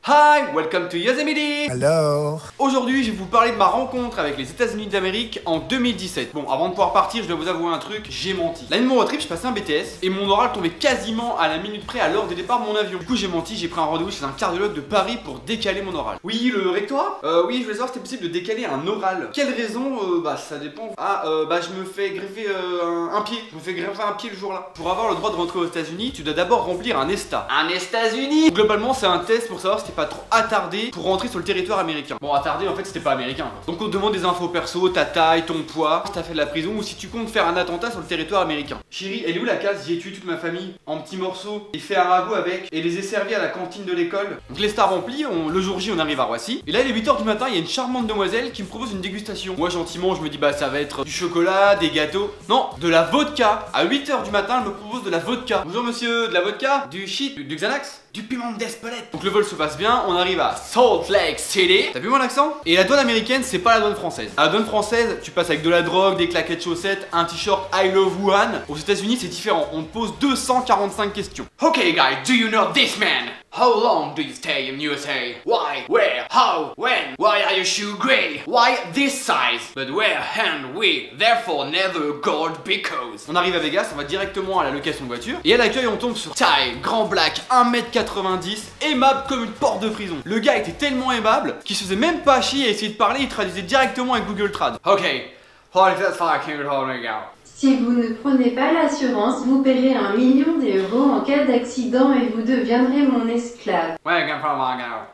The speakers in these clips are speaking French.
Hi, welcome to Yosemite. Hello. Aujourd'hui, je vais vous parler de ma rencontre avec les États-Unis d'Amérique en 2017. Bon, avant de pouvoir partir, je dois vous avouer un truc, j'ai menti. L'année de mon road trip, je passais un BTS et mon oral tombait quasiment à la minute près à l'heure des départs de mon avion. Du coup, j'ai menti, j'ai pris un rendez-vous chez un cardiologue de Paris pour décaler mon oral. Oui, le rectorat oui, je voulais savoir si c'était possible de décaler un oral. Quelle raison ça dépend. Je me fais greffer un pied. Je me fais greffer un pied le jour-là. Pour avoir le droit de rentrer aux États-Unis, tu dois d'abord remplir un ESTA. Un États-Unis. Globalement, c'est un test pour savoir si t'es pas trop attardé pour rentrer sur le territoire américain. Bon, attardé, en fait, c'était pas américain. Donc, on te demande des infos perso, ta taille, ton poids, si t'as fait de la prison ou si tu comptes faire un attentat sur le territoire américain. Chérie, elle est où la case? J'y ai tué toute ma famille en petits morceaux et fait un ragoût avec et les ai servis à la cantine de l'école. Donc, les stars remplis, le jour J, on arrive à Roissy. Et là, il est 8h du matin, il y a une charmante demoiselle qui me propose une dégustation. Moi, gentiment, je me dis, ça va être du chocolat, des gâteaux. Non, de la vodka. À 8h du matin, elle me propose de la vodka. Bonjour monsieur, de la vodka? Du shit? Du Xanax? Du piment d'Espelette. Donc le vol se passe bien, on arrive à Salt Lake City. T'as vu mon accent? Et la douane américaine, c'est pas la douane française. À la douane française, tu passes avec de la drogue, des claquettes chaussettes, un t-shirt I love Wuhan. Aux États-Unis, c'est différent. On te pose 245 questions. Okay guys, do you know this man? How long do you stay in USA? Why? Where? How? When? Why are your shoes gray? Why this size? But where and we therefore never gold because. On arrive à Vegas, on va directement à la location de voiture. Et à l'accueil, on tombe sur Ty, grand black, 1m90, aimable comme une porte de prison. Le gars était tellement aimable qu'il se faisait même pas chier à essayer de parler, il traduisait directement avec Google Trad. Ok, si vous ne prenez pas l'assurance, vous paierez 1 million d'euros en cas d'accident et vous deviendrez mon esclave.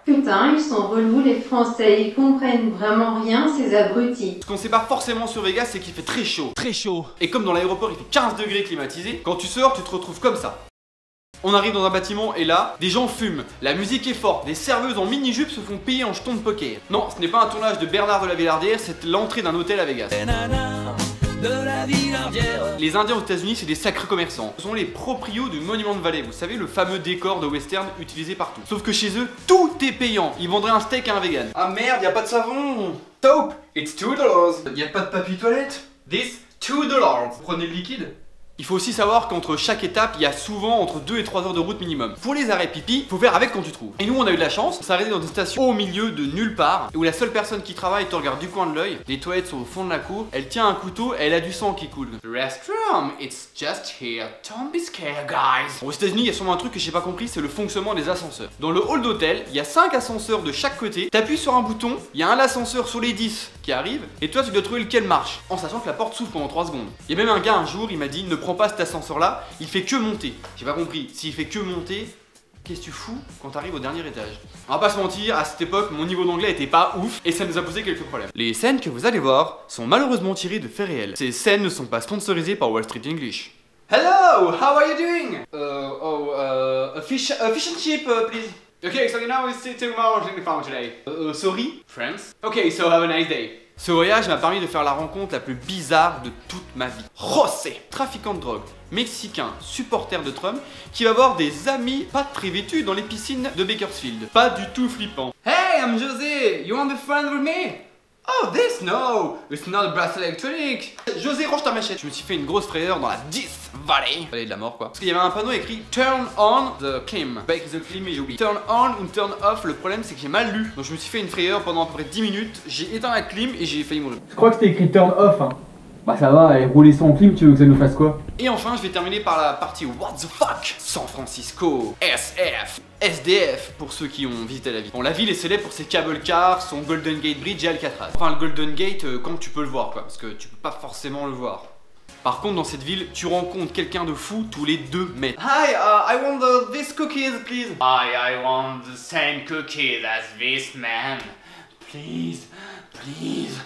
Putain, ils sont relous les Français, ils comprennent vraiment rien ces abrutis. Ce qu'on sait pas forcément sur Vegas, c'est qu'il fait très chaud. Très chaud. Et comme dans l'aéroport il fait 15 degrés climatisé, quand tu sors tu te retrouves comme ça. On arrive dans un bâtiment et là, des gens fument, la musique est forte, des serveuses en mini-jupe se font payer en jetons de poker. Non, ce n'est pas un tournage de Bernard de la Villardière, c'est l'entrée d'un hôtel à Vegas. Les Indiens aux États-Unis, c'est des sacrés commerçants. Ce sont les proprios du Monument Valley, vous savez, le fameux décor de western utilisé partout. Sauf que chez eux, tout est payant. Ils vendraient un steak à un vegan. Ah merde, y a pas de savon. Soap, it's $2. Y a pas de papier toilette. This $2. Vous prenez le liquide. Il faut aussi savoir qu'entre chaque étape, il y a souvent entre 2 et 3 heures de route minimum. Pour les arrêts pipi, faut faire avec quand tu trouves. Et nous, on a eu de la chance, on s'est arrêté dans une station au milieu de nulle part, où la seule personne qui travaille te regarde du coin de l'œil. Les toilettes sont au fond de la cour, elle tient un couteau et elle a du sang qui coule. The restroom, it's just here. Don't be scared, guys. Aux États-Unis, il y a sûrement un truc que j'ai pas compris, c'est le fonctionnement des ascenseurs. Dans le hall d'hôtel, il y a 5 ascenseurs de chaque côté. T'appuies sur un bouton, il y a un ascenseur sur les 10 qui arrive, et toi, tu dois trouver lequel marche, en sachant que la porte s'ouvre pendant 3 secondes. Il y a même un gars un jour, il m'a dit, ne prends pas cet ascenseur là. Il fait que monter. J'ai pas compris. S'il fait que monter, qu'est-ce que tu fous quand t'arrives au dernier étage? On va pas se mentir, à cette époque, mon niveau d'anglais était pas ouf et ça nous a posé quelques problèmes. Les scènes que vous allez voir sont malheureusement tirées de faits réels. Ces scènes ne sont pas sponsorisées par Wall Street English. Hello, how are you doing? A fish and chip, please. Okay, so you know it's too much in the farm today. Sorry, friends. Okay, so have a nice day. Ce voyage m'a permis de faire la rencontre la plus bizarre de toute ma vie. José, trafiquant de drogue, mexicain, supporter de Trump, qui va voir des amis pas très vêtus dans les piscines de Bakersfield. Pas du tout flippant. Hey, I'm José, you want to be friends with me? Oh, this? No, it's not a brass electronic. José, range ta machette. Je me suis fait une grosse frayeur dans la Death Valley. Vallée de la mort, quoi. Parce qu'il y avait un panneau écrit Turn on the clim. Bake the clim et j'ai oublié. Turn on ou turn off. Le problème, c'est que j'ai mal lu. Donc je me suis fait une frayeur pendant à peu près 10 minutes. J'ai éteint la clim et j'ai failli mourir. Je crois que c'était écrit turn off, hein. Bah ça va, allez, rouler sans clim, tu veux que ça nous fasse quoi? Et enfin, je vais terminer par la partie What the fuck? San Francisco, SF, SDF, pour ceux qui ont visité la ville. Bon, la ville est célèbre pour ses cable cars, son Golden Gate Bridge et Alcatraz. Enfin, le Golden Gate, quand tu peux le voir, quoi, parce que tu peux pas forcément le voir. Par contre, dans cette ville, tu rencontres quelqu'un de fou tous les 2 mètres. Hi, I want this cookies, please. I want the same cookies as this man. Please, please.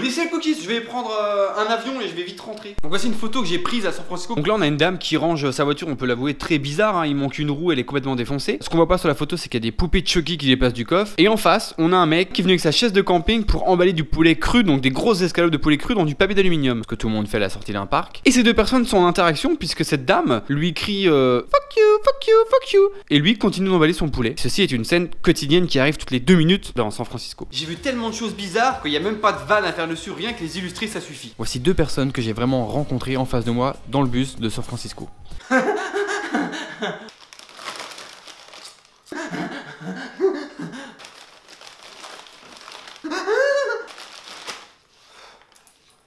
Laissez le cookies, je vais prendre un avion et je vais vite rentrer. Donc voici une photo que j'ai prise à San Francisco. Donc là on a une dame qui range sa voiture, on peut l'avouer très bizarre, hein. Il manque une roue, elle est complètement défoncée. Ce qu'on voit pas sur la photo, c'est qu'il y a des poupées de Chucky qui dépassent du coffre. Et en face, on a un mec qui est venu avec sa chaise de camping pour emballer du poulet cru, donc des grosses escalopes de poulet cru dans du papier d'aluminium, ce que tout le monde fait à la sortie d'un parc. Et ces deux personnes sont en interaction puisque cette dame lui crie fuck you, fuck you, fuck you. Et lui continue d'emballer son poulet. Ceci est une scène quotidienne qui arrive toutes les 2 minutes dans San Francisco. J'ai vu tellement de choses bizarres qu'il n'y a même pas de vanne à faire dessus, rien que les illustrer ça suffit. Voici 2 personnes que j'ai vraiment rencontrées en face de moi dans le bus de San Francisco.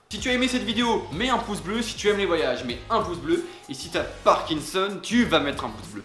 Si tu as aimé cette vidéo, mets un pouce bleu. Si tu aimes les voyages, mets un pouce bleu. Et si tu as Parkinson, tu vas mettre un pouce bleu.